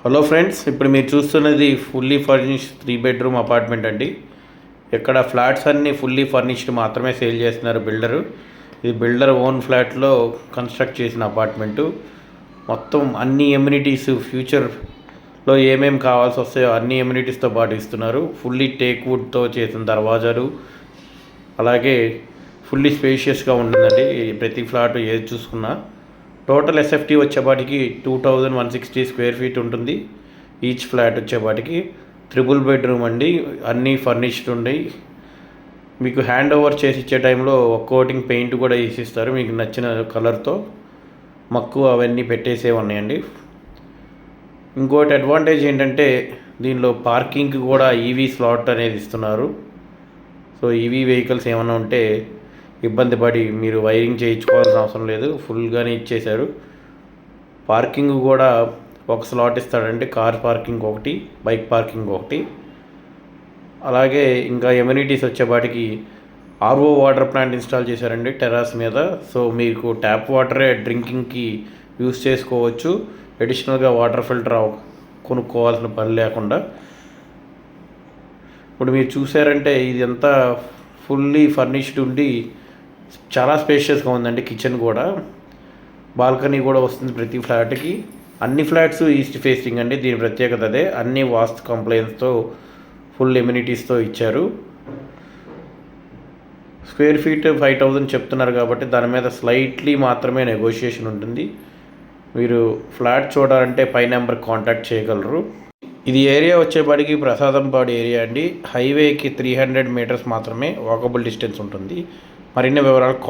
Hello friends, ఇప్పుడు మీరు చూస్తున్నది ఫుల్లీ ఫర్నిష్డ్ 3 బెడ్రూమ్ అపార్ట్మెంట్ అండి. ఇక్కడ ఫ్లాట్స్ అన్నీ ఫుల్లీ ఫర్నిష్డ్ మాత్రమే సేల్ చేస్తున్నారు బిల్డరు. ఇది బిల్డర్ ఓన్ ఫ్లాట్లో కన్స్ట్రక్ట్ చేసిన అపార్ట్మెంటు. మొత్తం అన్ని ఎమ్యూనిటీస్ ఫ్యూచర్లో ఏమేమి కావాల్సి వస్తాయో అన్ని ఎమ్యూనిటీస్తో పాటు ఇస్తున్నారు. ఫుల్లీ టేక్ వుడ్తో చేసిన దర్వాజాలు, అలాగే ఫుల్లీ స్పేషియస్గా ఉంటుందండి ప్రతి ఫ్లాట్ ఏది చూసుకున్నా. టోటల్ ఎస్ఎఫ్టీ వచ్చేపాటికి 2160 స్క్వేర్ ఫీట్ ఉంటుంది. ఈచ్ ఫ్లాట్ వచ్చేపాటికి 3 బెడ్రూమ్ అండి. అన్నీ ఫర్నిష్డ్ ఉండి మీకు హ్యాండ్ ఓవర్ చేసి ఇచ్చే టైంలో ఒక కోటింగ్ పెయింట్ కూడా వేసిస్తారు మీకు నచ్చిన కలర్తో. మక్కు అవన్నీ పెట్టేసే ఉన్నాయండి. ఇంకోటి అడ్వాంటేజ్ ఏంటంటే దీనిలో పార్కింగ్కి కూడా ఈవీ స్లాట్ అనేది ఇస్తున్నారు. సో ఈవీ వెహికల్స్ ఏమైనా ఉంటే ఇబ్బంది పడి మీరు వైరింగ్ చేయించుకోవాల్సిన అవసరం లేదు, ఫుల్గానే ఇచ్చేశారు. పార్కింగ్ కూడా ఒక స్లాట్ ఇస్తాడండి, కార్ పార్కింగ్ ఒకటి, బైక్ పార్కింగ్ ఒకటి. అలాగే ఇంకా ఎమ్యూనిటీస్ వచ్చేపాటికి ఆర్ఓ వాటర్ ప్లాంట్ ఇన్స్టాల్ చేశారండి టెర్రస్ మీద. సో మీకు ట్యాప్ వాటరే డ్రింకింగ్కి యూస్ చేసుకోవచ్చు, అడిషనల్గా వాటర్ ఫిల్టర్ కొనుక్కోవాల్సిన పని లేకుండా. ఇప్పుడు మీరు చూసారంటే ఇది అంతా ఫుల్లీ ఫర్నిష్డ్ ఉండి చాలా స్పేషియస్గా ఉందండి. కిచెన్ కూడా, బాల్కనీ కూడా వస్తుంది ప్రతి ఫ్లాట్కి. అన్ని ఫ్లాట్స్ ఈస్ట్ ఫేసింగ్ అండి, దీని ప్రత్యేకత అదే. అన్ని వాస్తు కంప్లైన్స్తో ఫుల్ ఎమ్యూనిటీస్తో ఇచ్చారు. స్క్వేర్ ఫీట్ 5000 చెప్తున్నారు కాబట్టి దాని మీద స్లైట్లీ మాత్రమే నెగోషియేషన్ ఉంటుంది. మీరు ఫ్లాట్ చూడాలంటే పై నెంబర్ కాంటాక్ట్ చేయగలరు. ఇది ఏరియా వచ్చేపాటికి ప్రసాదంపాడు ఏరియా అండి. హైవేకి 300 మీటర్స్ మాత్రమే వాకబుల్ డిస్టెన్స్ ఉంటుంది. మరిన్ని వివరాలు కాల్